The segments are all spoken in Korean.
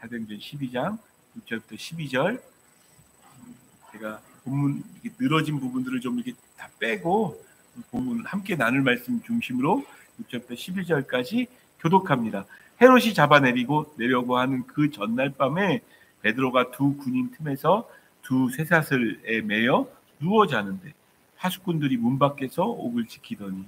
사도행전 12장 6절부터 12절. 제가 본문 늘어진 부분들을 좀 이렇게 다 빼고 본문 함께 나눌 말씀 중심으로 6절부터 11절까지 교독합니다. 헤롯이 잡아내리고 내려고 하는 그 전날 밤에 베드로가 두 군인 틈에서 두 쇠사슬에 매여 누워 자는데 파수꾼들이 문 밖에서 옥을 지키더니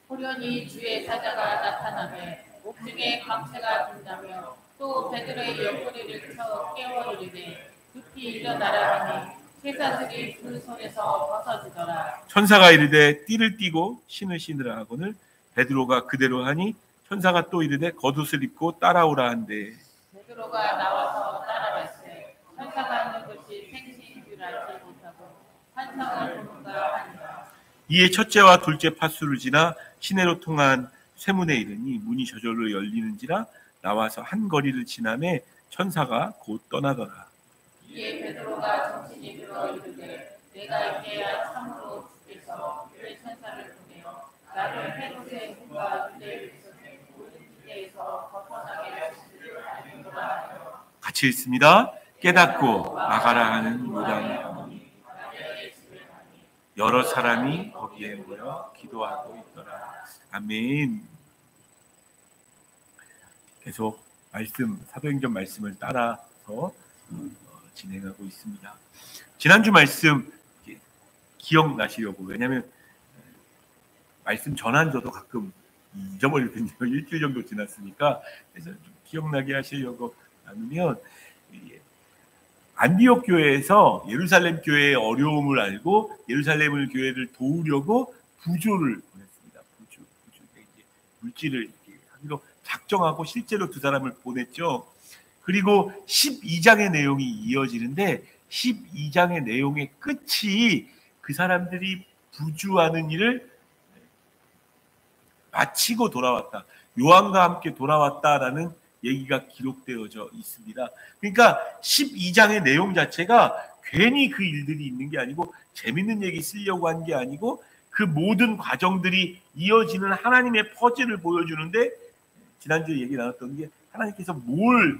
호련히 주의 사자가 나타나매 옥중에 광채가 든다며 또 베드로의 옆구리를 쳐 깨워 이르되 급히 일어나라 하니 쇠사슬이 그 손에서 벗어지더라. 천사가 이르되 띠를 띠고 신을 신으라 하거늘 베드로가 그대로 하니 천사가 또 이르되 겉옷을 입고 따라오라 한대. 베드로가 나와서 따라갔을 천사가 하는 것이 생시인 줄 알지 못하고 환상을 보는가 하니라. 이에 첫째와 둘째 파수를 지나 시내로 통한 쇠문에 이르니 문이 저절로 열리는지라 나와서 한 거리를 지나매 천사가 곧 떠나더라. 이에 베드로가 정신이 들어 이르되 내가 이제야 참으로 주께서 주의 천사를 보내어 나를 헤롯의 손과 유대의 모든 기대에서 벗어나게 하시기를 알노라. 같이 읽습니다. 깨닫고 나가라 하는 요단의 어머니 여러 사람이 거기에 모여 기도하고 있더라. 아멘. 계속 말씀, 사도행전 말씀을 따라서 진행하고 있습니다. 지난주 말씀 기억나시려고, 왜냐하면 말씀 전한 저도 가끔 잊어버리거든요. 일주일 정도 지났으니까. 그래서 좀 기억나게 하시려고 나누면, 안디옥 교회에서 예루살렘 교회의 어려움을 알고 예루살렘 교회를 도우려고 부조를 보냈습니다. 부조 이제 물질을 하기로 작정하고 실제로 두 사람을 보냈죠. 그리고 12장의 내용이 이어지는데 12장의 내용의 끝이 그 사람들이 부주하는 일을 마치고 돌아왔다. 요한과 함께 돌아왔다라는 얘기가 기록되어져 있습니다. 그러니까 12장의 내용 자체가 괜히 그 일들이 있는 게 아니고 재밌는 얘기 쓰려고 한 게 아니고 그 모든 과정들이 이어지는 하나님의 퍼즐을 보여주는데, 지난주에 얘기 나눴던 게 하나님께서 뭘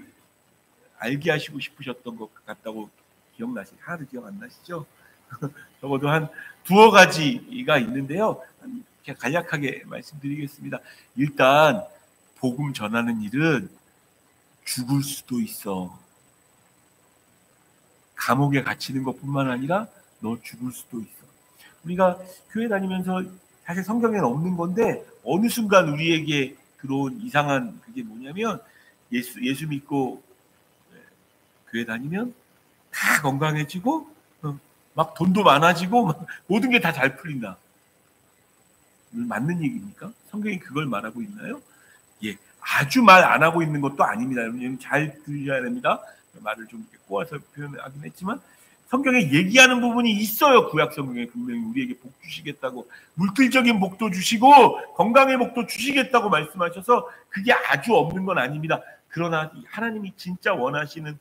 알게 하시고 싶으셨던 것 같다고 기억나시죠? 하나도 기억 안 나시죠? 적어도 한 두어 가지가 있는데요. 그냥 간략하게 말씀드리겠습니다. 일단 복음 전하는 일은 죽을 수도 있어. 감옥에 갇히는 것뿐만 아니라 너 죽을 수도 있어. 우리가 교회 다니면서 사실 성경에는 없는 건데 어느 순간 우리에게 들어온 이상한 그게 뭐냐면, 예수 믿고 교회 다니면 다 건강해지고 막 돈도 많아지고 막 모든 게 다 잘 풀린다. 맞는 얘기입니까? 성경이 그걸 말하고 있나요? 예, 아주 말 안 하고 있는 것도 아닙니다. 여러분 잘 들으셔야 됩니다. 말을 좀 이렇게 꼬아서 표현하긴 했지만 성경에 얘기하는 부분이 있어요. 구약 성경에 분명히 우리에게 복 주시겠다고, 물질적인 복도 주시고 건강의 복도 주시겠다고 말씀하셔서 그게 아주 없는 건 아닙니다. 그러나 하나님이 진짜 원하시는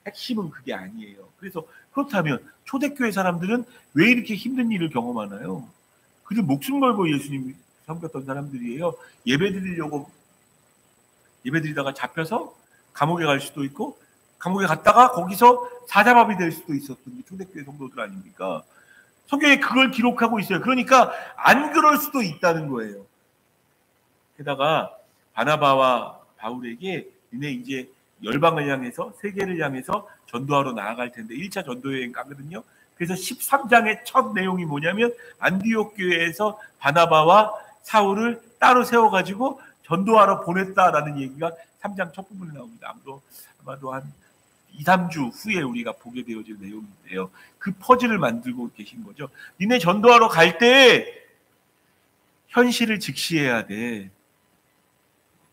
핵심은 그게 아니에요. 그래서 그렇다면 초대교회 사람들은 왜 이렇게 힘든 일을 경험하나요? 그들 목숨 걸고 예수님 섬겼던 사람들이에요. 예배드리다가 잡혀서 감옥에 갈 수도 있고, 감옥에 갔다가 거기서 사자밥이 될 수도 있었던 게 초대교회 성도들 아닙니까? 성경에 그걸 기록하고 있어요. 그러니까 안 그럴 수도 있다는 거예요. 게다가 바나바와 바울에게 니네 이제 열방을 향해서, 세계를 향해서 전도하러 나아갈 텐데 1차 전도 여행 가거든요. 그래서 13장의 첫 내용이 뭐냐면 안디옥 교회에서 바나바와 사울을 따로 세워가지고 전도하러 보냈다라는 얘기가 3장 첫 부분에 나옵니다. 아마도 한 2, 3주 후에 우리가 보게 되어질 내용인데요. 그 퍼즐을 만들고 계신 거죠. 니네 전도하러 갈 때 현실을 직시해야 돼.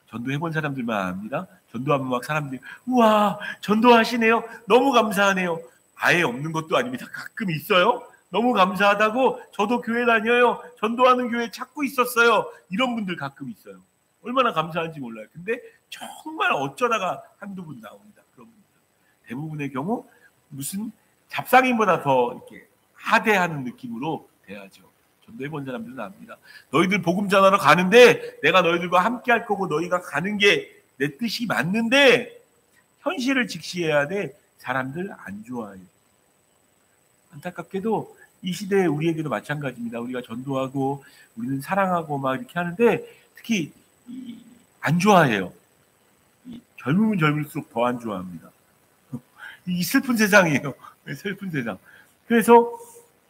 전도해본 사람들만 압니다. 전도하면 막 사람들이 우와 전도하시네요. 너무 감사하네요. 아예 없는 것도 아닙니다. 가끔 있어요. 너무 감사하다고 저도 교회 다녀요. 전도하는 교회 찾고 있었어요. 이런 분들 가끔 있어요. 얼마나 감사한지 몰라요. 근데 정말 어쩌다가 한두 분 나옵니다. 그런 분들. 대부분의 경우 무슨 잡상인보다 더 이렇게 하대하는 느낌으로 대하죠. 전도해본 사람들은 압니다. 너희들 복음 전하러 가는데 내가 너희들과 함께 할 거고 너희가 가는 게 내 뜻이 맞는데 현실을 직시해야 돼. 사람들 안 좋아해요. 안타깝게도 이 시대에 우리에게도 마찬가지입니다. 우리가 전도하고 우리는 사랑하고 막 이렇게 하는데 특히 안 좋아해요. 젊으면 젊을수록 더 안 좋아합니다. 이 슬픈 세상이에요. 슬픈 세상. 그래서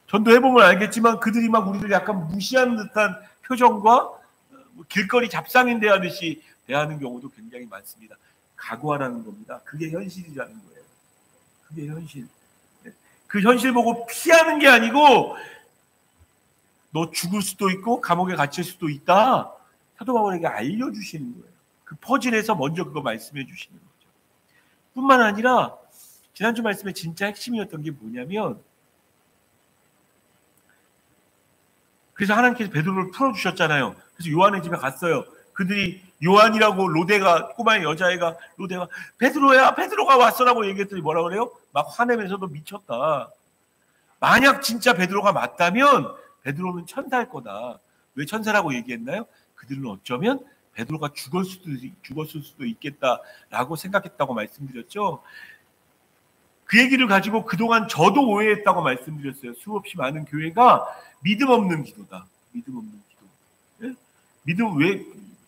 전도해보면 알겠지만 그들이 막 우리를 약간 무시하는 듯한 표정과 길거리 잡상인 대하듯이 대하는 경우도 굉장히 많습니다. 각오하라는 겁니다. 그게 현실이라는 거예요. 그게 현실. 그 현실 보고 피하는 게 아니고 너 죽을 수도 있고 감옥에 갇힐 수도 있다. 사도 바울에게 알려주시는 거예요. 그 퍼즐에서 먼저 그거 말씀해 주시는 거죠. 뿐만 아니라 지난주 말씀의 진짜 핵심이었던 게 뭐냐면 그래서 하나님께서 베드로를 풀어주셨잖아요. 그래서 요한의 집에 갔어요. 그들이 요한이라고 로데가 꼬마의 여자애가 로데가 베드로야 베드로가 왔어라고 얘기했더니 뭐라 그래요? 막 화내면서도 미쳤다. 만약 진짜 베드로가 맞다면 베드로는 천사일 거다. 왜 천사라고 얘기했나요? 그들은 어쩌면 베드로가 죽었을 수도 있겠다라고 생각했다고 말씀드렸죠. 그 얘기를 가지고 그동안 저도 오해했다고 말씀드렸어요. 수없이 많은 교회가 믿음 없는 기도다. 믿음 없는 기도. 예? 믿음 왜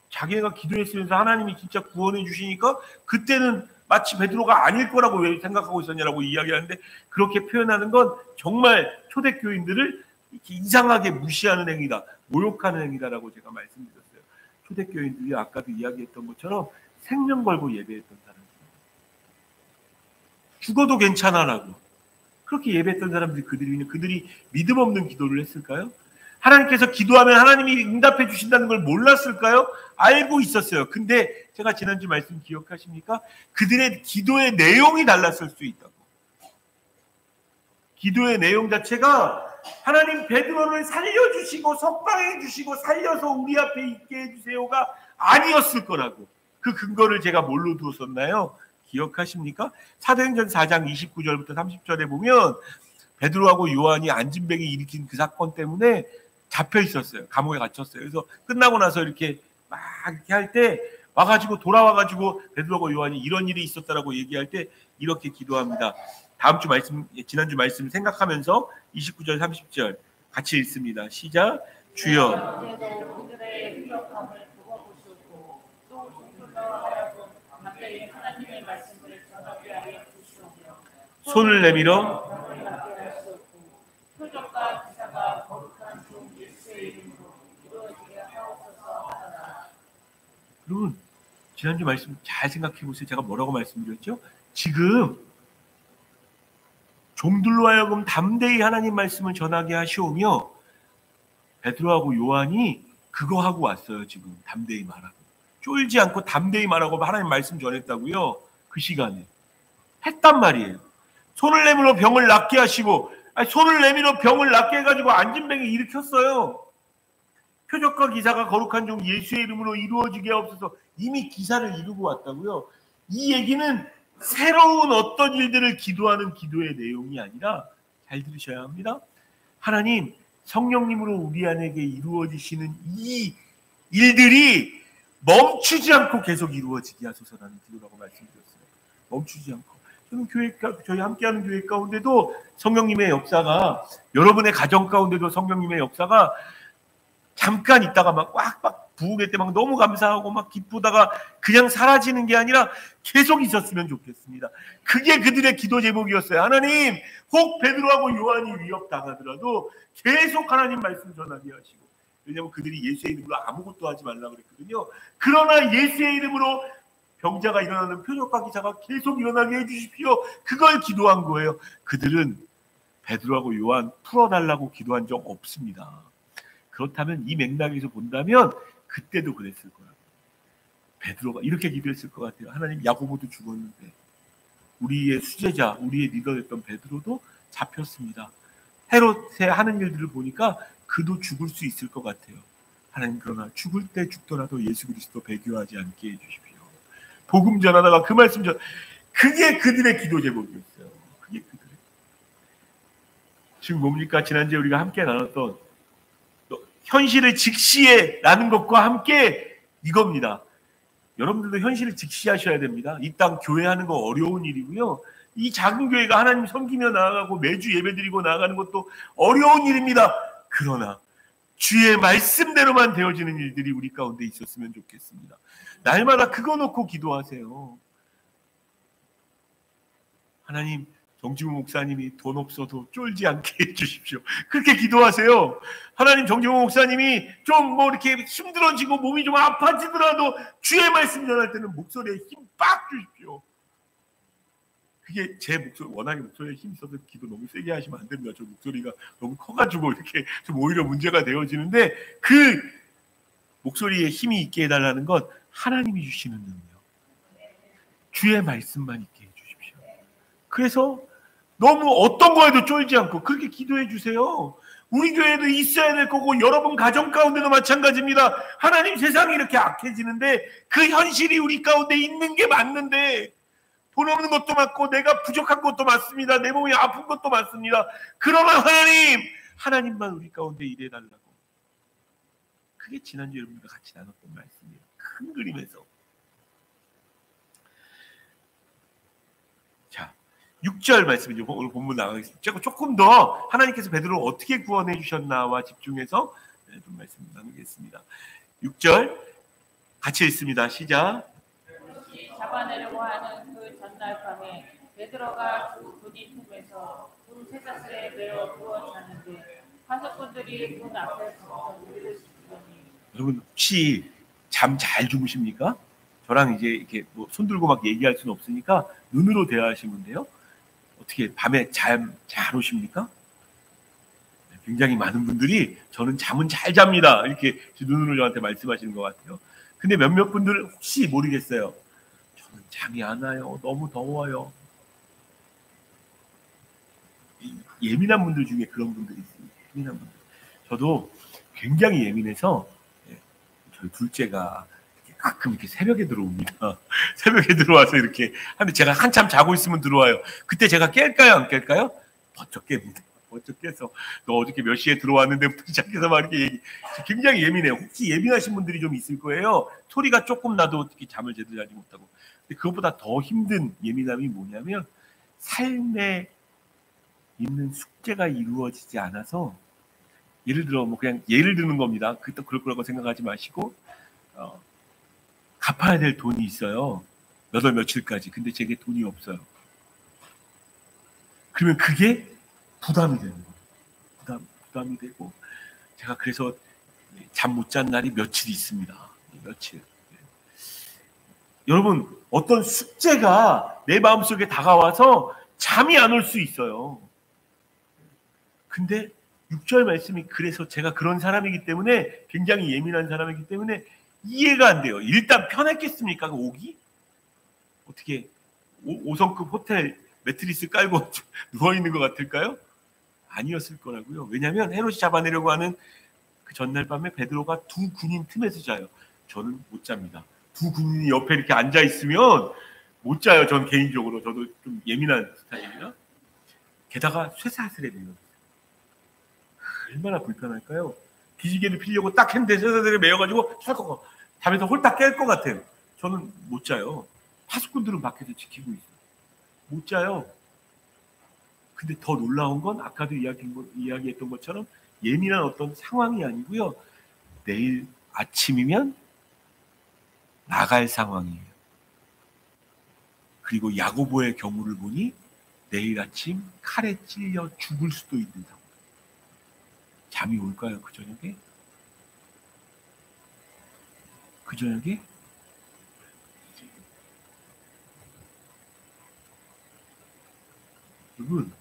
자기가 기도했으면서 하나님이 진짜 구원해 주시니까 그때는 마치 베드로가 아닐 거라고 왜 생각하고 있었냐라고 이야기하는데 그렇게 표현하는 건 정말 초대교인들을 이렇게 이상하게 무시하는 행위다. 모욕하는 행위다라고 제가 말씀드렸어요. 초대교인들이 아까도 이야기했던 것처럼 생명 걸고 예배했던 사람들. 죽어도 괜찮아라고. 그렇게 예배했던 사람들이 그들이 믿음 없는 기도를 했을까요? 하나님께서 기도하면 하나님이 응답해 주신다는 걸 몰랐을까요? 알고 있었어요. 근데 제가 지난주 말씀 기억하십니까? 그들의 기도의 내용이 달랐을 수 있다고. 기도의 내용 자체가 하나님 베드로를 살려주시고 석방해 주시고 살려서 우리 앞에 있게 해주세요가 아니었을 거라고. 그 근거를 제가 뭘로 두었었나요? 기억하십니까? 사도행전 4장 29절부터 30절에 보면 베드로하고 요한이 안진뱅이 일으킨 그 사건 때문에 잡혀 있었어요. 감옥에 갇혔어요. 그래서 끝나고 나서 이렇게 막 이렇게 할 때 와가지고 돌아와가지고 베드로하고 요한이 이런 일이 있었다라고 얘기할 때 이렇게 기도합니다. 다음 주 말씀, 지난주 말씀 생각하면서 29절 30절 같이 읽습니다. 시작. 주여. 손을 내밀어 여러분 지난주 말씀 잘 생각해 보세요. 제가 뭐라고 말씀드렸죠? 지금 종들로 하여금 담대히 하나님 말씀을 전하게 하시오며 베드로하고 요한이 그거 하고 왔어요. 지금 담대히 말하고 쫄지 않고 담대히 말하고 하나님 말씀 전했다고요. 그 시간에 했단 말이에요. 손을 내밀어 병을 낫게 하시고 손을 내밀어 병을 낫게 해가지고 안진뱅이 일으켰어요. 표적과 기사가 거룩한 종 예수의 이름으로 이루어지게 하옵소서. 이미 기사를 이루고 왔다고요. 이 얘기는 새로운 어떤 일들을 기도하는 기도의 내용이 아니라 잘 들으셔야 합니다. 하나님 성령님으로 우리 안에게 이루어지시는 이 일들이 멈추지 않고 계속 이루어지게 하소서라는 기도라고 말씀드렸어요. 멈추지 않고. 저희 함께하는 교회 가운데도 성령님의 역사가 여러분의 가정 가운데도 성령님의 역사가 잠깐 있다가 막 꽉 부흥회 때 막 너무 감사하고 막 기쁘다가 그냥 사라지는 게 아니라 계속 있었으면 좋겠습니다. 그게 그들의 기도 제목이었어요. 하나님 혹 베드로하고 요한이 위협당하더라도 계속 하나님 말씀 전하게 하시고 왜냐하면 그들이 예수의 이름으로 아무것도 하지 말라고 그랬거든요. 그러나 예수의 이름으로 병자가 일어나는 표적과 기사가 계속 일어나게 해주십시오. 그걸 기도한 거예요. 그들은 베드로하고 요한 풀어달라고 기도한 적 없습니다. 그렇다면 이 맥락에서 본다면 그때도 그랬을 거라고. 베드로가 이렇게 기도했을 것 같아요. 하나님 야고보도 죽었는데 우리의 수제자, 우리의 리더였던 베드로도 잡혔습니다. 헤롯의 하는 일들을 보니까 그도 죽을 수 있을 것 같아요. 하나님 그러나 죽을 때 죽더라도 예수 그리스도 배교하지 않게 해주십시오. 복음 전하다가 그 말씀 그게 그들의 기도 제목이었어요. 그게 그들의. 지금 뭡니까? 지난주에 우리가 함께 나눴던 현실을 직시해라는 것과 함께 이겁니다. 여러분들도 현실을 직시하셔야 됩니다. 이 땅 교회하는 거 어려운 일이고요. 이 작은 교회가 하나님 섬기며 나아가고 매주 예배드리고 나아가는 것도 어려운 일입니다. 그러나 주의 말씀대로만 되어지는 일들이 우리 가운데 있었으면 좋겠습니다. 날마다 그거 놓고 기도하세요. 하나님, 정지훈 목사님이 돈 없어도 쫄지 않게 해주십시오. 그렇게 기도하세요. 하나님, 정지훈 목사님이 좀 뭐 이렇게 힘들어지고 몸이 좀 아파지더라도 주의 말씀 전할 때는 목소리에 힘 빡 주십시오. 그게 제 목소리, 워낙에 목소리에 힘이 있어서 기도 너무 세게 하시면 안 됩니다. 저 목소리가 너무 커가지고 이렇게 좀 오히려 문제가 되어지는데, 그 목소리에 힘이 있게 해달라는 건 하나님이 주시는 능력, 주의 말씀만 있게 해주십시오. 그래서 너무 어떤 거에도 쫄지 않고 그렇게 기도해 주세요. 우리 교회도 있어야 될 거고 여러분 가정 가운데도 마찬가지입니다. 하나님, 세상이 이렇게 악해지는데 그 현실이 우리 가운데 있는 게 맞는데, 돈 없는 것도 맞고 내가 부족한 것도 맞습니다. 내 몸이 아픈 것도 맞습니다. 그러나 하나님만 우리 가운데 일해달라고. 그게 지난주 여러분과 같이 나눴던 말씀이에요. 큰 그림에서. 자, 6절 말씀이죠. 오늘 본문 나가겠습니다. 조금 더 하나님께서 베드로를 어떻게 구원해 주셨나와 집중해서 좀 말씀 나누겠습니다. 6절 같이 읽습니다. 시작. 잡아내려고 하는 그 전날 밤에 베드로가 두 군인 틈에서 문 쇠사슬에 매어 누워 자는데 관석분들이 문 앞에서 우리를 지키더니. 여러분, 혹시 잠 잘 주무십니까? 저랑 이제 이렇게 뭐 손 들고 막 얘기할 수는 없으니까 눈으로 대화하시면 돼요. 어떻게 밤에 잠 잘 오십니까? 굉장히 많은 분들이 저는 잠은 잘 잡니다, 이렇게 눈으로 저한테 말씀하시는 것 같아요. 근데 몇몇 분들은 혹시 모르겠어요. 저는 잠이 안 와요. 너무 더워요. 예민한 분들 중에 그런 분들이 있습니다. 예민한 분들. 저도 굉장히 예민해서 저희 둘째가 가끔 이렇게 새벽에 들어옵니다. 새벽에 들어와서 이렇게 하는데 제가 한참 자고 있으면 들어와요. 그때 제가 깰까요, 안 깰까요? 번쩍 깹니다. 번쩍 깨서 너 어저께 몇 시에 들어왔는데부터 시작해서 막 이렇게 굉장히 예민해요. 혹시 예민하신 분들이 좀 있을 거예요. 소리가 조금 나도 특히 잠을 제대로 자지 못하고. 근데 그것보다 더 힘든 예민함이 뭐냐면, 삶에 있는 숙제가 이루어지지 않아서, 예를 들어 뭐 그냥 예를 드는 겁니다. 그때 그럴 거라고 생각하지 마시고, 갚아야 될 돈이 있어요. 몇 월 며칠까지. 근데 제게 돈이 없어요. 그러면 그게 부담이 되는 거예요. 부담이 되고, 제가 그래서 잠 못 잔 날이 며칠 있습니다. 며칠. 여러분, 어떤 숙제가 내 마음속에 다가와서 잠이 안 올 수 있어요. 근데 6절 말씀이, 그래서 제가 그런 사람이기 때문에, 굉장히 예민한 사람이기 때문에 이해가 안 돼요. 일단 편했겠습니까? 오기? 어떻게 5성급 호텔 매트리스 깔고 누워있는 것 같을까요? 아니었을 거라고요. 왜냐하면 헤롯이 잡아내려고 하는 그 전날 밤에 베드로가 두 군인 틈에서 자요. 저는 못 잡니다. 두 군인이 옆에 이렇게 앉아있으면 못 자요. 전 개인적으로. 저도 좀 예민한 스타일이라. 게다가 쇠사슬에 매요. 얼마나 불편할까요? 기지개를 피려고 딱 했는데 쇠사슬에 매여가지고 철컥 잠에서 홀딱 깰 것 같아요. 저는 못 자요. 파수꾼들은 밖에서 지키고 있어요. 못 자요. 근데 더 놀라운 건 아까도 이야기했던 것처럼 예민한 어떤 상황이 아니고요. 내일 아침이면 나갈 상황이에요. 그리고 야고보의 경우를 보니 내일 아침 칼에 찔려 죽을 수도 있는 상황. 잠이 올까요, 그 저녁에? 그 저녁에? 여러분,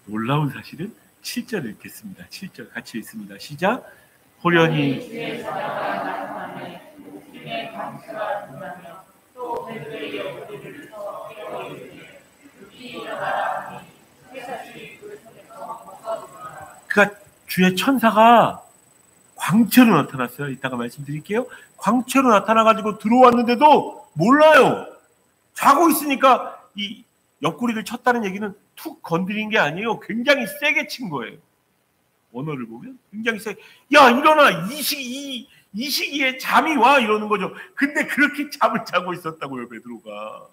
놀라운 사실은 7절 읽겠습니다. 7절 같이 읽습니다. 시작. 호련히 주의 사랑과 나타남에 주의 감수가 든다며 또 베드로의 옆구리를 쳐 깨워 이르되 육이 일어나라 하니 쇠사슬이 그 손에서 벗어지더라. 그러니까 주의 천사가 광채로 나타났어요. 이따가 말씀드릴게요. 광채로 나타나가지고 들어왔는데도 몰라요. 자고 있으니까 이 옆구리를 쳤다는 얘기는 툭 건드린 게 아니에요. 굉장히 세게 친 거예요. 언어를 보면 굉장히 세게. 야, 일어나. 이 이 시기에 잠이 와 이러는 거죠. 근데 그렇게 잠을 자고 있었다고요, 베드로가.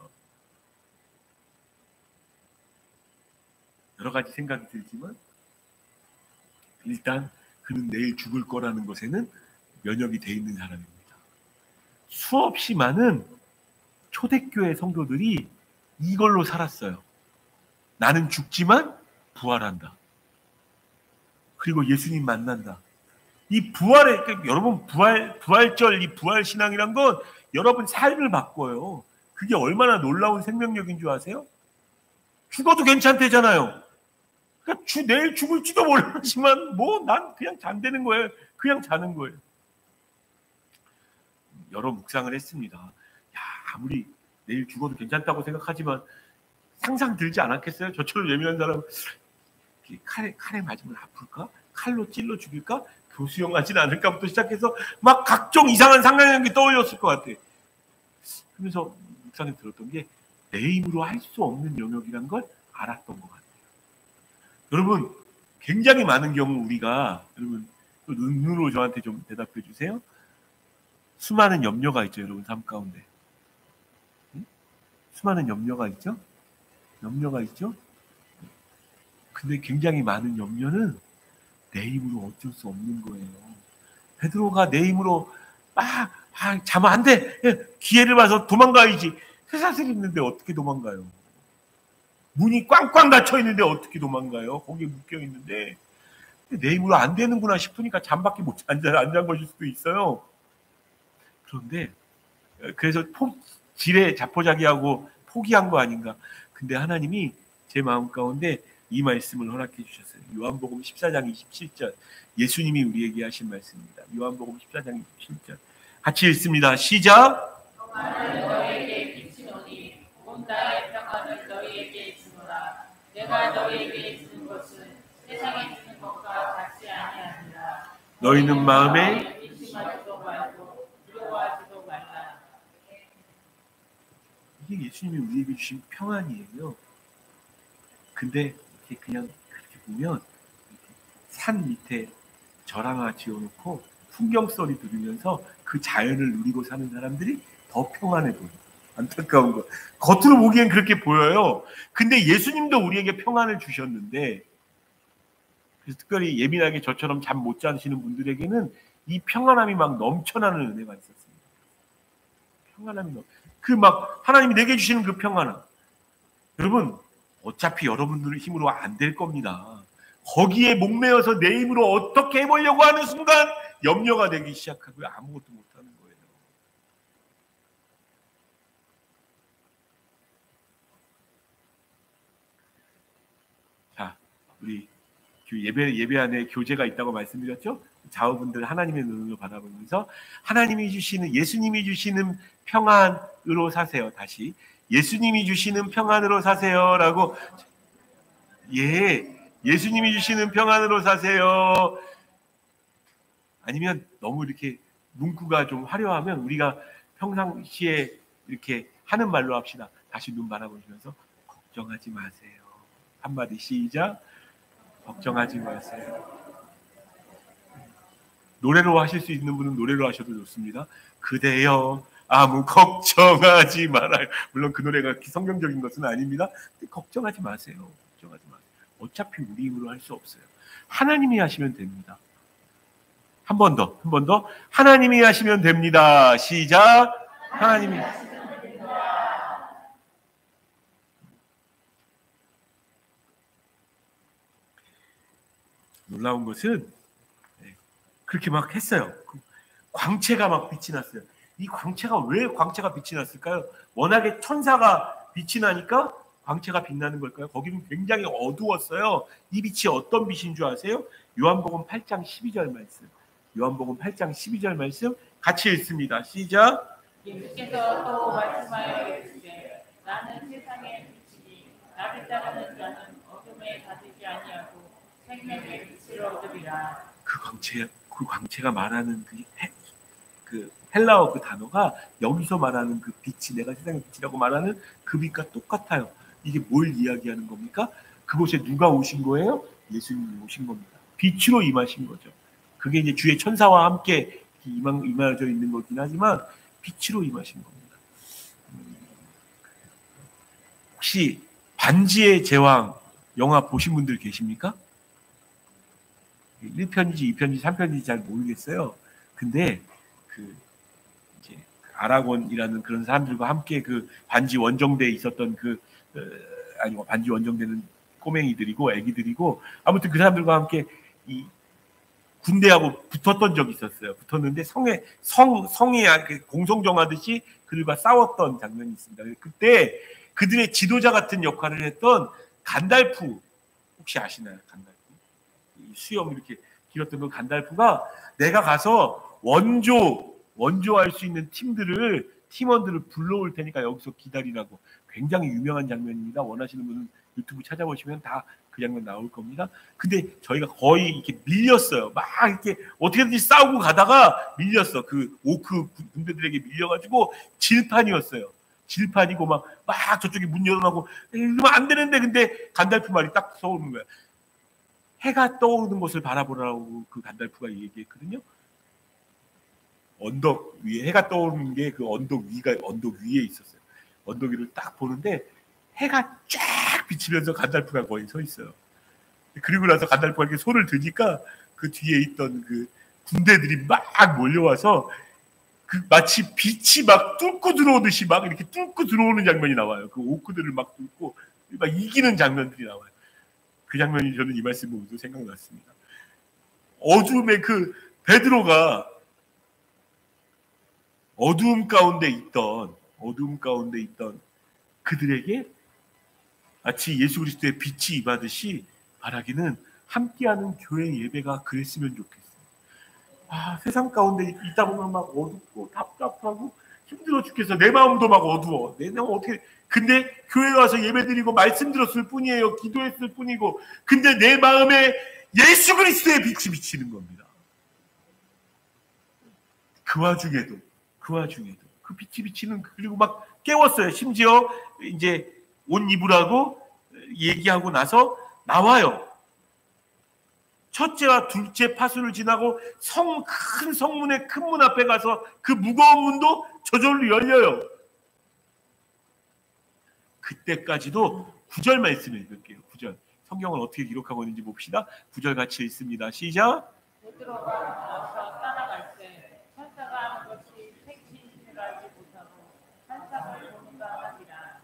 여러 가지 생각이 들지만 일단 그는 내일 죽을 거라는 것에는 면역이 돼 있는 사람입니다. 수없이 많은 초대교회 성도들이 이걸로 살았어요. 나는 죽지만 부활한다. 그리고 예수님 만난다. 이 부활의, 여러분, 부활절, 이 부활신앙이란 건 여러분 삶을 바꿔요. 그게 얼마나 놀라운 생명력인 줄 아세요? 죽어도 괜찮대잖아요. 그러니까 내일 죽을지도 모르지만 난 그냥 잠드는 거예요. 그냥 자는 거예요. 여러 묵상을 했습니다. 야, 아무리 내일 죽어도 괜찮다고 생각하지만 상상 들지 않았겠어요? 저처럼 예민한 사람 칼에 맞으면 아플까? 칼로 찔러 죽일까? 교수형 하진 않을까부터 시작해서 막 각종 이상한 상상력이 떠올렸을 것 같아요. 그러면서 묵상에 들었던 게 내 힘으로 할 수 없는 영역이란 걸 알았던 것 같아요. 여러분, 굉장히 많은 경우 우리가, 여러분 눈으로 저한테 좀 대답해 주세요. 수많은 염려가 있죠, 여러분 삶 가운데. 수많은 염려가 있죠? 염려가 있죠? 근데 굉장히 많은 염려는 내 힘으로 어쩔 수 없는 거예요. 베드로가 내 힘으로 자면 안 돼. 기회를 봐서 도망가야지. 쇠사슬 있는데 어떻게 도망가요? 문이 꽝꽝 닫혀 있는데 어떻게 도망가요? 거기에 묶여 있는데 내 힘으로 안 되는구나 싶으니까 잠밖에 못 안 잔 것일 수도 있어요. 그런데 그래서 지레 자포자기하고 포기한 거 아닌가. 근데 하나님이 제 마음 가운데 이 말씀을 허락해 주셨어요. 요한복음 14장 27절. 예수님이 우리에게 하신 말씀입니다. 요한복음 14장 27절. 같이 읽습니다. 시작. 평안을 너희에게 비치노니 온 나의 평안을 너희에게 주노라. 내가 너희에게 주는 것은 세상에 주는 것과 같이 아니하니라. 너희는 마음에 의심하지도 말고 두려워하지도 말라. 이게 예수님이 우리에게 주신 평안이에요. 근데 이렇게 그냥 그렇게 보면 산 밑에 절하나 지어놓고 풍경 소리 들으면서 그 자연을 누리고 사는 사람들이 더 평안해 보여요. 안타까운 거. 겉으로 보기엔 그렇게 보여요. 근데 예수님도 우리에게 평안을 주셨는데, 그래서 특별히 예민하게 저처럼 잠 못 자시는 분들에게는 이 평안함이 막 넘쳐나는 은혜가 있었습니다. 평안함이 하나님이 내게 주시는 그 평안함. 여러분, 어차피 여러분들의 힘으로 안 될 겁니다. 거기에 목매어서 내 힘으로 어떻게 해보려고 하는 순간 염려가 되기 시작하고요. 아무것도 못하는 거예요. 자, 우리 예배 안에 교제가 있다고 말씀드렸죠? 자우분들 하나님의 눈으로 바라보면서 하나님이 주시는, 예수님이 주시는 평안으로 사세요. 다시. 예수님이 주시는 평안으로 사세요라고. 예수님이 주시는 평안으로 사세요. 아니면 너무 이렇게 문구가 좀 화려하면 우리가 평상시에 이렇게 하는 말로 합시다. 다시 눈 바라보시면서 걱정하지 마세요. 한마디 시작. 걱정하지 마세요. 노래로 하실 수 있는 분은 노래로 하셔도 좋습니다. 그대여 아무 걱정하지 말아요. 물론 그 노래가 성경적인 것은 아닙니다. 근데 걱정하지 마세요. 걱정하지 마세요. 어차피 우리 힘으로 할 수 없어요. 하나님이 하시면 됩니다. 한 번 더. 하나님이 하시면 됩니다. 시작. 하나님이 하시면 됩니다. 놀라운 것은 그렇게 막 했어요. 광채가 막 빛이 났어요. 이 광채가 왜 광채가 빛이 났을까요? 워낙에 천사가 빛이 나니까 광채가 빛나는 걸까요? 거기는 굉장히 어두웠어요. 이 빛이 어떤 빛인 줄 아세요? 요한복음 8장 12절 말씀. 요한복음 8장 12절 말씀 같이 읽습니다. 시작. 예수께서 또 말씀하여 이르시되 나는 세상의 빛이니 나를 따르는 자는 어둠에 가득지 아니하고 생명의 빛을 얻으리라. 그 광채가 말하는 그 헬라어 그 단어가 여기서 말하는 그 빛이, 내가 세상의 빛이라고 말하는 그 빛과 똑같아요. 이게 뭘 이야기하는 겁니까? 그곳에 누가 오신 거예요? 예수님이 오신 겁니다. 빛으로 임하신 거죠. 그게 이제 주의 천사와 함께 임하여 있는 거긴 하지만 빛으로 임하신 겁니다. 혹시 반지의 제왕 영화 보신 분들 계십니까? 1편인지 2편인지 3편인지 잘 모르겠어요. 근데 이제 아라곤이라는 그런 사람들과 함께 그 반지 원정대에 있었던 아니고 반지 원정대는 꼬맹이들이고 애기들이고 아무튼 그 사람들과 함께 이 군대하고 붙었던 적이 있었어요. 붙었는데 성에 공성정하듯이 그들과 싸웠던 장면이 있습니다. 그때 그들의 지도자 같은 역할을 했던 간달프 혹시 아시나요? 간달프 수염 이렇게 길었던 그 간달프가 내가 가서 원조할 수 있는 팀원들을 불러올 테니까 여기서 기다리라고 굉장히 유명한 장면입니다. 원하시는 분은 유튜브 찾아보시면 다 그 장면 나올 겁니다. 근데 저희가 거의 이렇게 밀렸어요. 막 이렇게 어떻게든지 싸우고 가다가 밀렸어. 그 오크 군대들에게 밀려가지고 질판이었어요. 질판이고 막 저쪽에 문 열어놓고 이러면 안 되는데 근데 간달프 말이 딱 떠오르는 거야. 해가 떠오르는 곳을 바라보라고 그 간달프가 얘기했거든요. 언덕 위에 해가 떠오르는 게 그 언덕 위에 있었어요. 언덕 위를 딱 보는데 해가 쫙 비치면서 간달프가 거의 서 있어요. 그리고 나서 간달프가 이렇게 손을 드니까 그 뒤에 있던 그 군대들이 막 몰려와서 마치 빛이 막 뚫고 들어오듯이 막 이렇게 뚫고 들어오는 장면이 나와요. 그 오크들을 막 뚫고 막 이기는 장면들이 나와요. 그 장면이 저는 이 말씀 보면서 생각났습니다. 어둠의 그 베드로가 어두움 가운데 있던 그들에게 마치 예수 그리스도의 빛이 임하듯이 바라기는 함께하는 교회 예배가 그랬으면 좋겠어요. 세상 가운데 있다 보면 막 어둡고 답답하고 힘들어 죽겠어. 내 마음도 막 어두워. 내 마음 어떻게? 근데 교회 와서 예배드리고 말씀 들었을 뿐이에요. 기도했을 뿐이고. 근데 내 마음에 예수 그리스도의 빛이 비치는 겁니다. 그 와중에도 그 빛이 비치는 그리고 막 깨웠어요. 심지어 이제 옷 입으라고 얘기하고 나서 나와요. 첫째와 둘째 파수를 지나고 큰 성문의 큰 문 앞에 가서 그 무거운 문도 저절로 열려요. 그때까지도 9절 말씀을 읽을게요. 9절. 성경은 어떻게 기록하고 있는지 봅시다. 9절 같이 읽습니다. 시작. 베드로가 나서 따라갈 때 천사가 하는 것이 생신을 알지 못하고 환상을 보는가 하니라.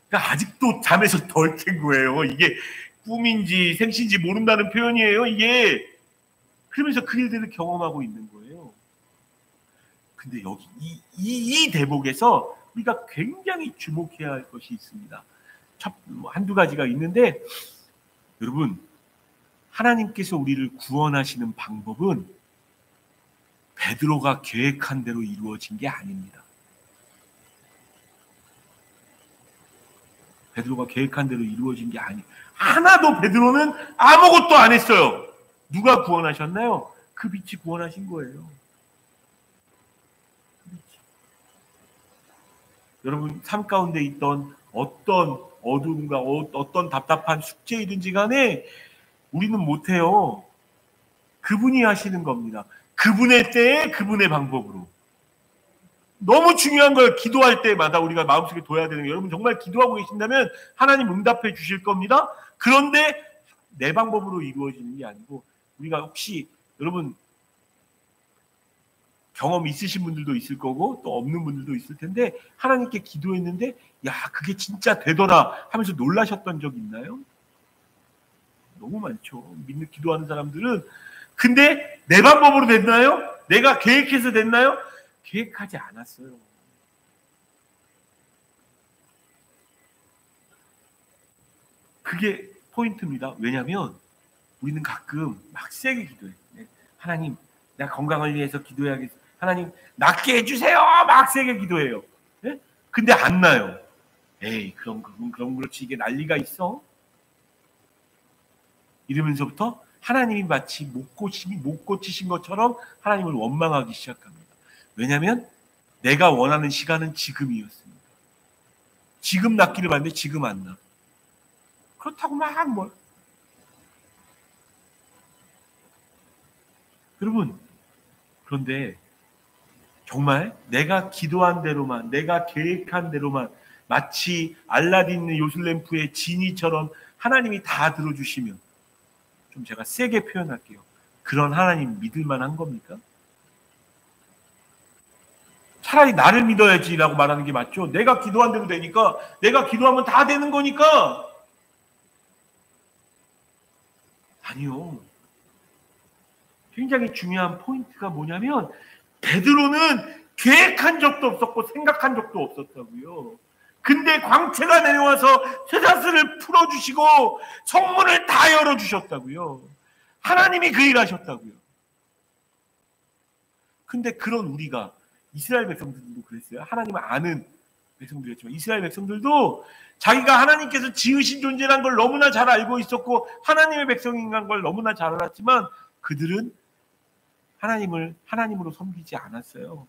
그러니까 아직도 잠에서 덜 깬 거예요. 이게 꿈인지 생신지 모른다는 표현이에요. 이게 그러면서 그 일들을 경험하고 있는 거예요. 근데 여기 이 대목에서 우리가 굉장히 주목해야 할 것이 있습니다. 한두 가지가 있는데 여러분 하나님께서 우리를 구원하시는 방법은 베드로가 계획한 대로 이루어진 게 아닙니다. 베드로가 계획한 대로 이루어진 게 아니에요. 하나도 베드로는 아무것도 안 했어요. 누가 구원하셨나요? 그 빛이 구원하신 거예요. 여러분 삶 가운데 있던 어떤 어둠과 어떤 답답한 숙제이든지 간에 우리는 못해요. 그분이 하시는 겁니다. 그분의 때에 그분의 방법으로. 너무 중요한 거예요. 기도할 때마다 우리가 마음속에 둬야 되는 거예요. 여러분 정말 기도하고 계신다면 하나님 응답해 주실 겁니다. 그런데 내 방법으로 이루어지는 게 아니고 우리가 혹시 여러분 경험 있으신 분들도 있을 거고 또 없는 분들도 있을 텐데 하나님께 기도했는데 야 그게 진짜 되더라 하면서 놀라셨던 적 있나요? 너무 많죠. 믿는 기도하는 사람들은. 근데 내 방법으로 됐나요? 내가 계획해서 됐나요? 계획하지 않았어요. 그게 포인트입니다. 왜냐하면 우리는 가끔 막 세게 기도해요. 하나님 내가 건강을 위해서 기도해야겠어. 하나님 낫게 해주세요. 막 세게 기도해요. 네? 근데 안 나요. 에이 그럼 그렇지 이게 난리가 있어. 이러면서부터 하나님이 마치 못 고치신 것처럼 하나님을 원망하기 시작합니다. 왜냐하면 내가 원하는 시간은 지금이었습니다. 지금 낫기를 봤는데 지금 안 나. 그렇다고 막 뭘. 여러분 그런데 정말 내가 기도한 대로만, 내가 계획한 대로만 마치 알라딘의 요술램프의 지니처럼 하나님이 다 들어주시면, 좀 제가 세게 표현할게요. 그런 하나님 믿을 만한 겁니까? 차라리 나를 믿어야지라고 말하는 게 맞죠. 내가 기도한 대로 되니까, 내가 기도하면 다 되는 거니까. 아니요. 굉장히 중요한 포인트가 뭐냐면 베드로는 계획한 적도 없었고 생각한 적도 없었다고요. 근데 광채가 내려와서 쇠사슬을 풀어주시고 성문을 다 열어주셨다고요. 하나님이 그 일 하셨다고요. 근데 그런 우리가, 이스라엘 백성들도 그랬어요. 하나님을 아는 백성들이었지만 이스라엘 백성들도 자기가 하나님께서 지으신 존재라는 걸 너무나 잘 알고 있었고 하나님의 백성인 걸 너무나 잘 알았지만 그들은 하나님을 하나님으로 섬기지 않았어요.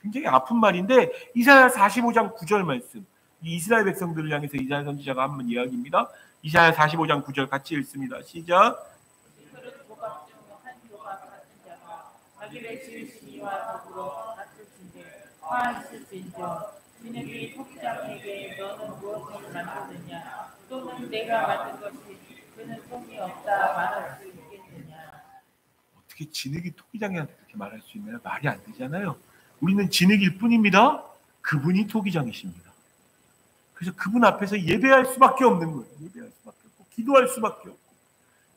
굉장히 아픈 말인데 이사야 45장 9절 말씀, 이 이스라엘 백성들을 향해서 이사야 선지자가 한 이야기입니다. 이사야 45장 9절 같이 읽습니다. 시작. 그릇 조각 중 한 조각 같은 자가 자기를 지으신 이와 더불어 같을진대 화하실진저 진흙이 토기장에게 너는 무엇을 만드느냐 또는 내가 만든 것이 그는 손이 없다 말할 수 있겠느냐. 어떻게 진흙이 토기장이한테 그렇게 말할 수 있나요? 말이 안 되잖아요. 우리는 진흙일 뿐입니다. 그분이 토기장이십니다. 그래서 그분 앞에서 예배할 수밖에 없는 거예요. 예배할 수밖에 없고 기도할 수밖에 없고,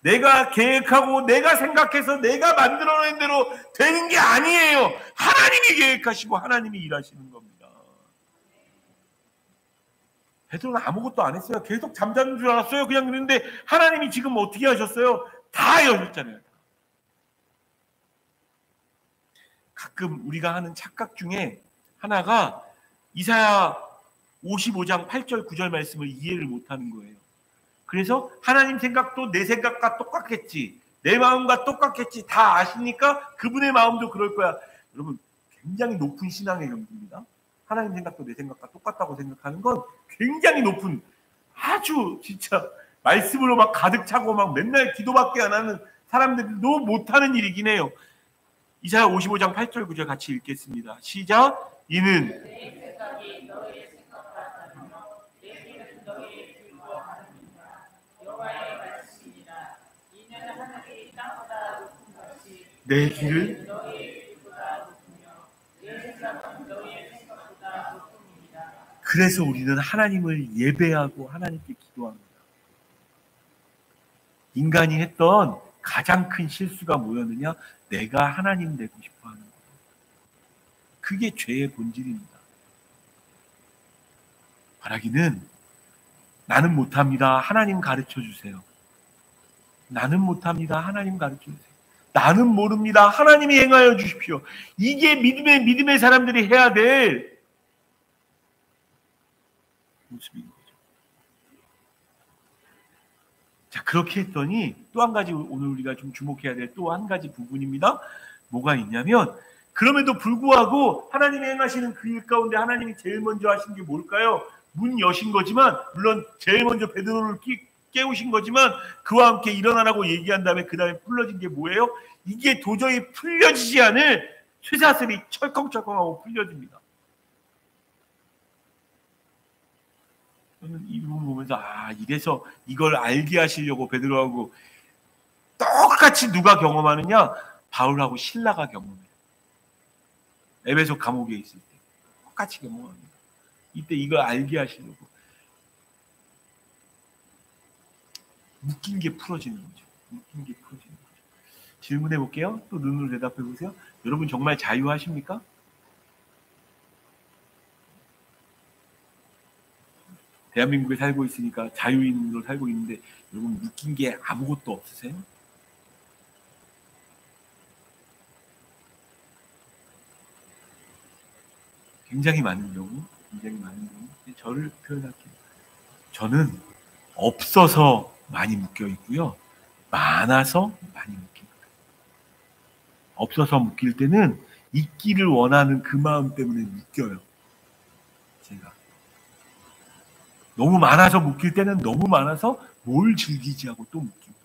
내가 계획하고 내가 생각해서 내가 만들어낸 대로 되는 게 아니에요. 하나님이 계획하시고 하나님이 일하시는 겁니다. 베드로는 아무것도 안 했어요. 계속 잠자는 줄 알았어요. 그냥 그랬는데 하나님이 지금 어떻게 하셨어요? 다 여셨잖아요. 가끔 우리가 하는 착각 중에 하나가 이사야 55장 8절 9절 말씀을 이해를 못하는 거예요. 그래서 하나님 생각도 내 생각과 똑같겠지, 내 마음과 똑같겠지, 다 아시니까 그분의 마음도 그럴 거야. 여러분, 굉장히 높은 신앙의 경지입니다. 하나님 생각도 내 생각과 똑같다고 생각하는 건 굉장히 높은, 아주 진짜 말씀으로 막 가득 차고 막 맨날 기도밖에 안 하는 사람들도 못하는 일이긴 해요. 이사야 55장 8절 9절 같이 읽겠습니다. 시작. 이는 내 생각이 너의 생각과 다르며 내 길은 너의 길과 다릅니다. 여호와의 말씀이니라. 이는 하늘이 땅보다 높은 것이 내 길을 너의 길보다 높으며 내 생각은 너의 생각보다 높음이니라. 그래서 우리는 하나님을 예배하고 하나님께 기도합니다. 인간이 했던 가장 큰 실수가 뭐였느냐? 내가 하나님 되고 싶어 하는 거예요. 그게 죄의 본질입니다. 바라기는 나는 못합니다. 하나님 가르쳐 주세요. 나는 못합니다. 하나님 가르쳐 주세요. 나는 모릅니다. 하나님이 행하여 주십시오. 이게 믿음의 사람들이 해야 될 모습인 거죠. 자, 그렇게 했더니 또 한 가지 오늘 우리가 좀 주목해야 될 또 한 가지 부분입니다. 뭐가 있냐면, 그럼에도 불구하고 하나님이 행하시는 그 일 가운데 하나님이 제일 먼저 하신 게 뭘까요? 문 여신 거지만, 물론 제일 먼저 베드로를 깨우신 거지만 그와 함께 일어나라고 얘기한 다음에 그 다음에 풀려진 게 뭐예요? 이게 도저히 풀려지지 않을 쇠사슬이 철컹철컹하고 풀려집니다. 저는 이 부분 보면서 이래서 이걸 알게 하시려고 베드로하고 똑같이 누가 경험하느냐? 바울하고 실라가 경험해요. 에베소 감옥에 있을 때 똑같이 경험합니다. 이때 이걸 알게 하시려고 묶인 게 풀어지는 거죠. 묶인 게 풀어지는 거죠. 질문해 볼게요. 또 눈으로 대답해 보세요. 여러분 정말 자유하십니까? 대한민국에 살고 있으니까 자유인으로 살고 있는데 여러분 묶인 게 아무것도 없으세요? 굉장히 많은 경우, 저를 표현할게요. 저는 없어서 많이 묶여 있고요, 많아서 많이 묶입니다. 없어서 묶일 때는 있기를 원하는 그 마음 때문에 묶여요. 제가 너무 많아서 묶일 때는 너무 많아서 뭘 즐기지 하고 또 묶입니다.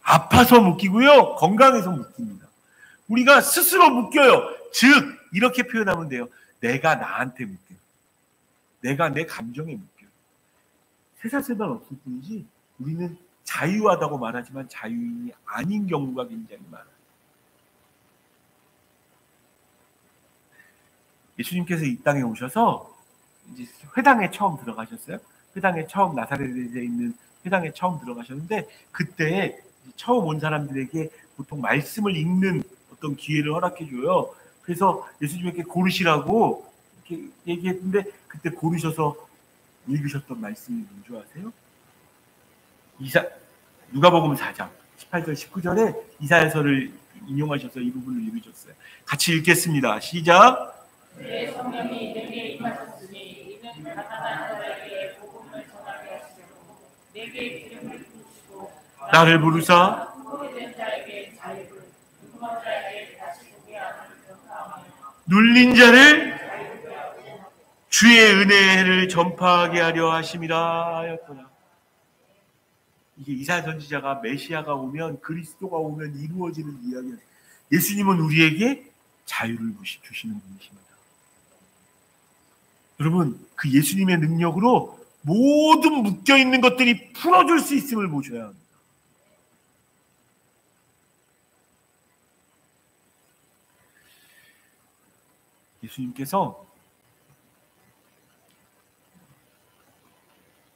아파서 묶이고요, 건강해서 묶입니다. 우리가 스스로 묶여요. 즉 이렇게 표현하면 돼요. 내가 나한테 묶여요. 내가 내 감정에 묶여요. 쇠사슬만 없을 뿐이지 우리는 자유하다고 말하지만 자유인이 아닌 경우가 굉장히 많아요. 예수님께서 이 땅에 오셔서 이제 회당에 처음 들어가셨어요. 회당에 처음 나사렛에 있는 회당에 처음 들어가셨는데 그때 처음 온 사람들에게 보통 말씀을 읽는 어떤 기회를 허락해 줘요. 그래서 예수님에게 고르시라고 이렇게 얘기했는데 그때 고르셔서 읽으셨던 말씀이 뭔지 아세요? 누가복음 4장 18절 19절에 이사야서를 인용하셔서 이 부분을 읽으셨어요. 같이 읽겠습니다. 시작. 내 성령이 내게 임하셨으니 이는 가난한 자에게 복음을 전하게 하시려고 내게 기름을 부으시고 나를 부르사 포로된 자에게 자유를 누구만 자에게 다시 보게 하는 전파하며 눌린 자를 주의 은혜를 전파하게 하려 하심이라 하였구나. 이게 이사야 선지자가 메시아가 오면 그리스도가 오면 이루어지는 이야기예요. 예수님은 우리에게 자유를 주시는 분이십니다. 여러분 그 예수님의 능력으로 모든 묶여있는 것들이 풀어줄 수 있음을 보셔야 합니다. 예수님께서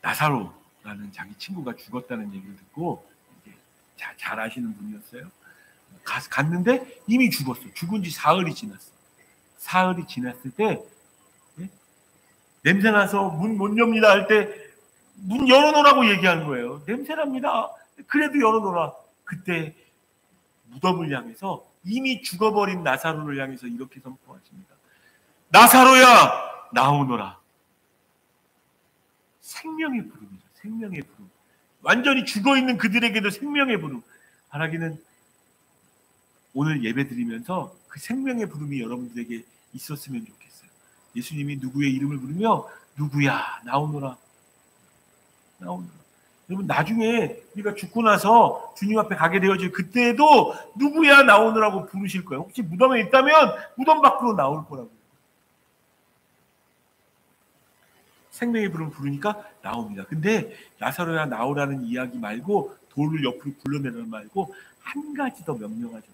나사로라는 자기 친구가 죽었다는 얘기를 듣고 이제 잘 아시는 분이었어요. 갔는데 이미 죽었어. 죽은 지 사흘이 지났어. 사흘이 지났을 때 냄새나서 문 못 엽니다 할 때 문 열어놓으라고 얘기하는 거예요. 냄새납니다. 그래도 열어놓으라. 그때 무덤을 향해서 이미 죽어버린 나사로를 향해서 이렇게 선포하십니다. 나사로야 나오너라. 생명의 부름이죠. 생명의 부름. 완전히 죽어있는 그들에게도 생명의 부름. 바라기는 오늘 예배 드리면서 그 생명의 부름이 여러분들에게 있었으면 좋겠어요. 예수님이 누구의 이름을 부르며 누구야 나오너라. 나오너라. 여러분 나중에 우리가 죽고 나서 주님 앞에 가게 되어질 그때에도 누구야 나오느라고 부르실 거예요. 혹시 무덤에 있다면 무덤 밖으로 나올 거라고요. 생명의 부름 부르니까 나옵니다. 근데 나사로야 나오라는 이야기 말고 돌을 옆으로 굴러내라 말고 한 가지 더 명령하셨어요.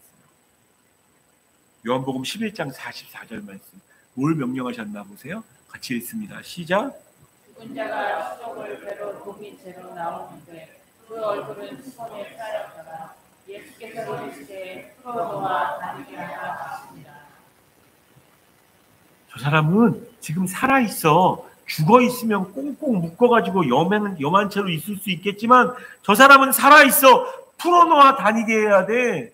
요한복음 11장 44절 말씀. 뭘 명령하셨나 보세요. 같이 읽습니다. 시작. 죽은 자가 수족을 배로 독인 채로 나오는데 그 얼굴은 수건에 쌓였더라. 예수께서 이르시되 풀어놓아 다니게 하라 하십니다. 저 사람은 지금 살아있어. 죽어있으면 꽁꽁 묶어가지고 염한 채로 있을 수 있겠지만 저 사람은 살아있어. 풀어놓아 다니게 해야 돼.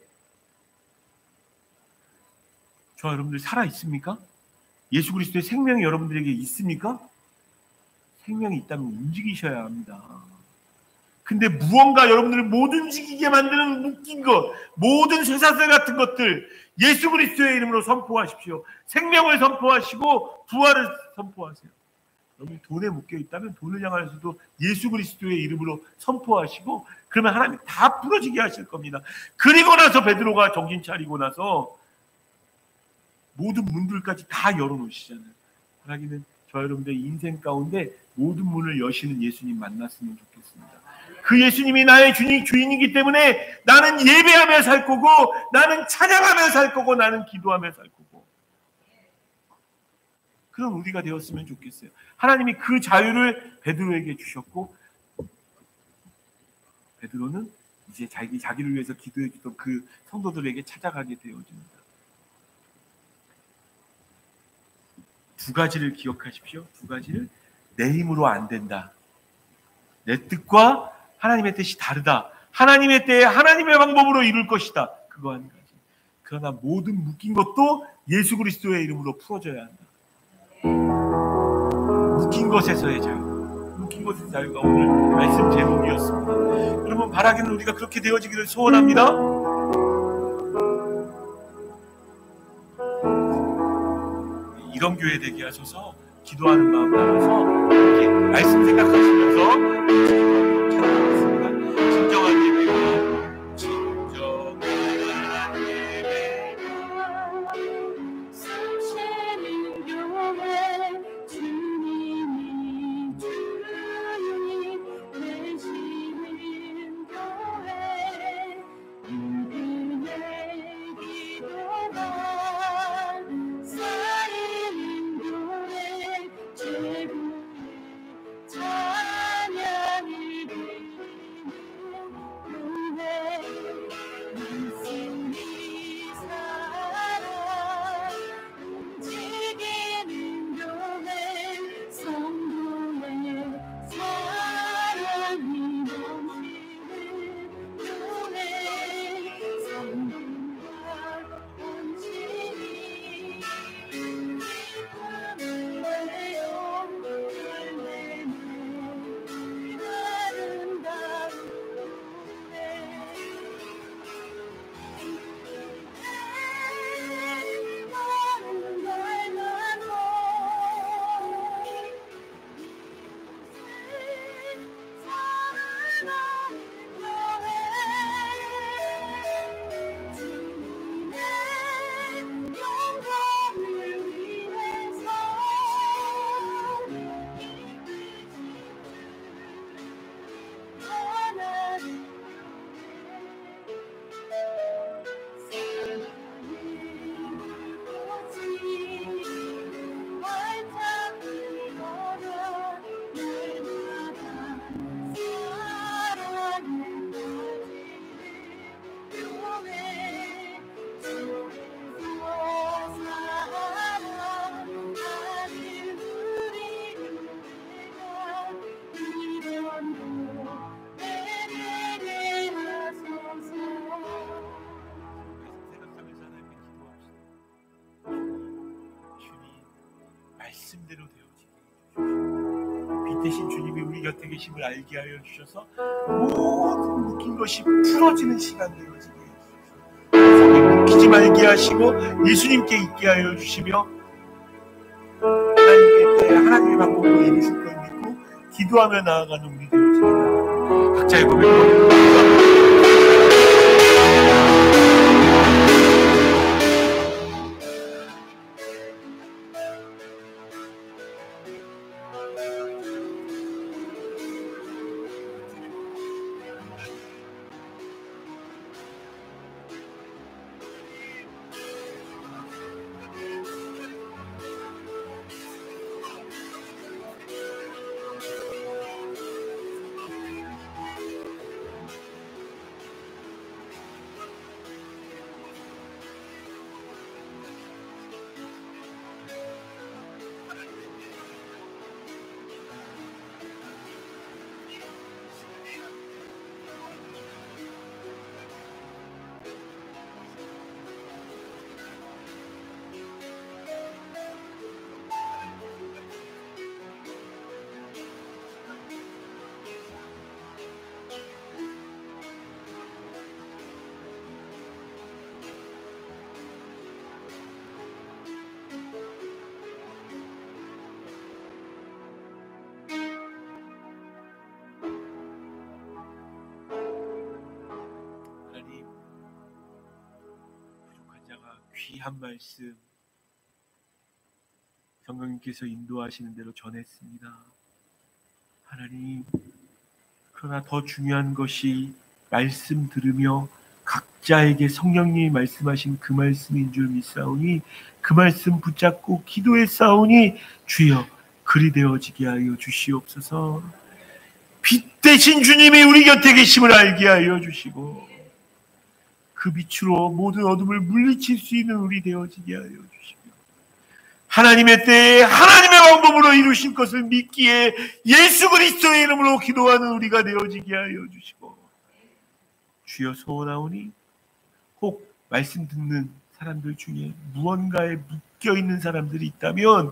저 여러분들 살아있습니까? 예수 그리스도의 생명이 여러분들에게 있습니까? 생명이 있다면 움직이셔야 합니다. 근데 무언가 여러분들을 못 움직이게 만드는 묶인 것, 모든 쇠사슬 같은 것들 예수 그리스도의 이름으로 선포하십시오. 생명을 선포하시고 부활을 선포하세요. 여러분 돈에 묶여 있다면 돈을 향해서도 예수 그리스도의 이름으로 선포하시고 그러면 하나님이 다 부러지게 하실 겁니다. 그리고 나서 베드로가 정신 차리고 나서 모든 문들까지 다 열어놓으시잖아요. 하나님은 저 여러분들의 인생 가운데 모든 문을 여시는 예수님 만났으면 좋겠습니다. 그 예수님이 나의 주인이기 때문에 나는 예배하며 살 거고 나는 찬양하며 살 거고 나는 기도하며 살 거고 그런 우리가 되었으면 좋겠어요. 하나님이 그 자유를 베드로에게 주셨고 베드로는 이제 자기를 위해서 기도해 주던 그 성도들에게 찾아가게 되어집니다. 두 가지를 기억하십시오. 두 가지를 내 힘으로 안 된다. 내 뜻과 하나님의 뜻이 다르다. 하나님의 때에 하나님의 방법으로 이룰 것이다. 그거 한 가지. 그러나 모든 묶인 것도 예수 그리스도의 이름으로 풀어져야 한다. 묶인 것에서의 자유. 묶인 것의 자유가 오늘 말씀 제목이었습니다. 여러분 바라기는 우리가 그렇게 되어지기를 소원합니다. 이런 교회 되게 하셔서 기도하는 마음 담아서 이렇게 말씀 생각하시면서 찾아가겠습니다. 진정한 예배가 대신 주님이 우리 곁에 계심을 알게 하여 주셔서 모든 묶인 것이 풀어지는 시간 되어지게 해주셔서 묶이지 말게 하시고 예수님께 있게 하여 주시며 하나님의 방법으로 이루실 걸 믿고 기도하며 나아가는 우리 되어지게 각자의 고백을 귀한 말씀 성령님께서 인도하시는 대로 전했습니다. 하나님, 그러나 더 중요한 것이 말씀 들으며 각자에게 성령님이 말씀하신 그 말씀인 줄 믿사오니 그 말씀 붙잡고 기도했사오니 주여 그리 되어지게 하여 주시옵소서. 빛 대신 주님이 우리 곁에 계심을 알게 하여 주시고 그 빛으로 모든 어둠을 물리칠 수 있는 우리 되어지게 하여 주시며 하나님의 때에 하나님의 방법으로 이루신 것을 믿기에 예수 그리스도의 이름으로 기도하는 우리가 되어지게 하여 주시고 주여 소원하오니 혹 말씀 듣는 사람들 중에 무언가에 묶여있는 사람들이 있다면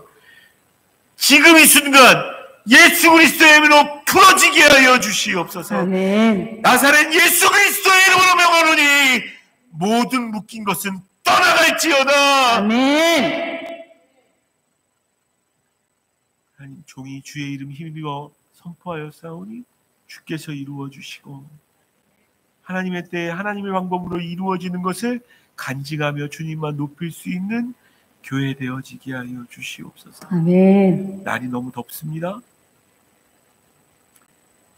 지금 이 순간 예수 그리스도의 이름으로 풀어지게 하여 주시옵소서. 아멘. 나사렛 예수 그리스도의 이름으로 명하노니 모든 묶인 것은 떠나갈지어다. 아멘. 하나님, 종이 주의 이름 힘입어 선포하여 싸우니 주께서 이루어 주시고 하나님의 때에 하나님의 방법으로 이루어지는 것을 간직하며 주님만 높일 수 있는 교회 되어지게 하여 주시옵소서. 아멘. 날이 너무 덥습니다.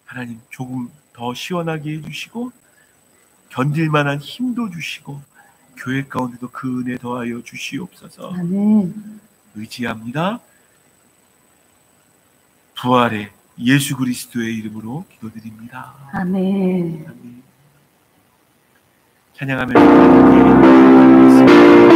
하나님, 조금 더 시원하게 해주시고 견딜 만한 힘도 주시고 교회 가운데도 그 은혜 더하여 주시옵소서. 아멘. 의지합니다. 부활의 예수 그리스도의 이름으로 기도드립니다. 아멘. 아멘. 찬양하며 기도드리겠습니다.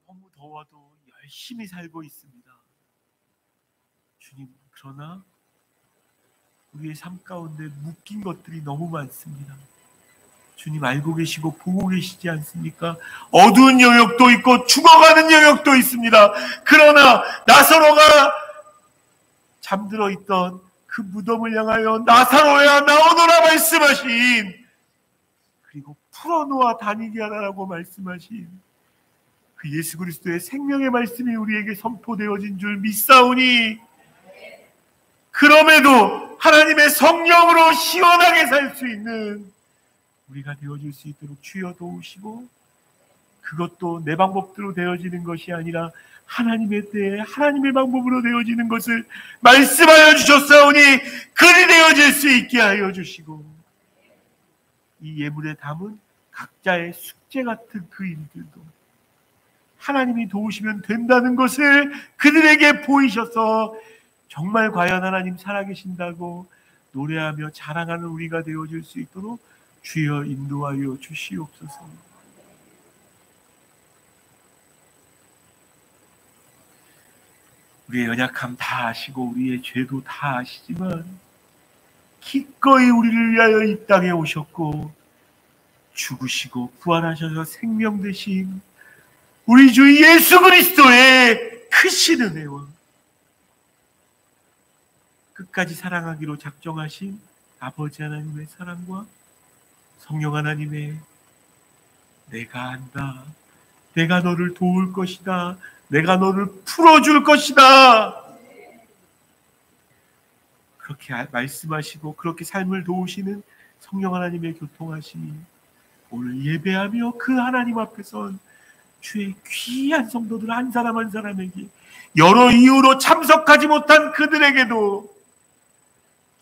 너무 더워도 열심히 살고 있습니다. 주님, 그러나 우리의 삶 가운데 묶인 것들이 너무 많습니다. 주님 알고 계시고 보고 계시지 않습니까? 어두운 영역도 있고 죽어가는 영역도 있습니다. 그러나 나사로가 잠들어 있던 그 무덤을 향하여 나사로야 나오너라 말씀하신, 그리고 풀어놓아 다니게 하라고 말씀하신 그 예수 그리스도의 생명의 말씀이 우리에게 선포되어진 줄 믿사오니, 그럼에도 하나님의 성령으로 시원하게 살 수 있는 우리가 되어질 수 있도록 주여 도우시고, 그것도 내 방법대로 되어지는 것이 아니라 하나님의 때에 하나님의 방법으로 되어지는 것을 말씀하여 주셨사오니 그리 되어질 수 있게 하여 주시고, 이 예물에 담은 각자의 숙제 같은 그 일들도 하나님이 도우시면 된다는 것을 그들에게 보이셔서 정말 과연 하나님 살아계신다고 노래하며 자랑하는 우리가 되어질 수 있도록 주여 인도하여 주시옵소서. 우리의 연약함 다 아시고 우리의 죄도 다 아시지만 기꺼이 우리를 위하여 이 땅에 오셨고 죽으시고 부활하셔서 생명 되신 우리 주 예수 그리스도의 크신 은혜와 끝까지 사랑하기로 작정하신 아버지 하나님의 사랑과 성령 하나님의 내가 안다, 내가 너를 도울 것이다, 내가 너를 풀어줄 것이다, 그렇게 말씀하시고 그렇게 삶을 도우시는 성령 하나님의 교통하심이 오늘 예배하며 그 하나님 앞에 선 주의 귀한 성도들 한 사람 한 사람에게, 여러 이유로 참석하지 못한 그들에게도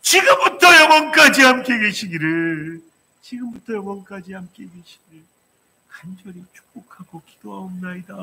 지금부터 영원까지 함께 계시기를, 지금부터 영원까지 함께 계시기를 간절히 축복하고 기도하옵나이다.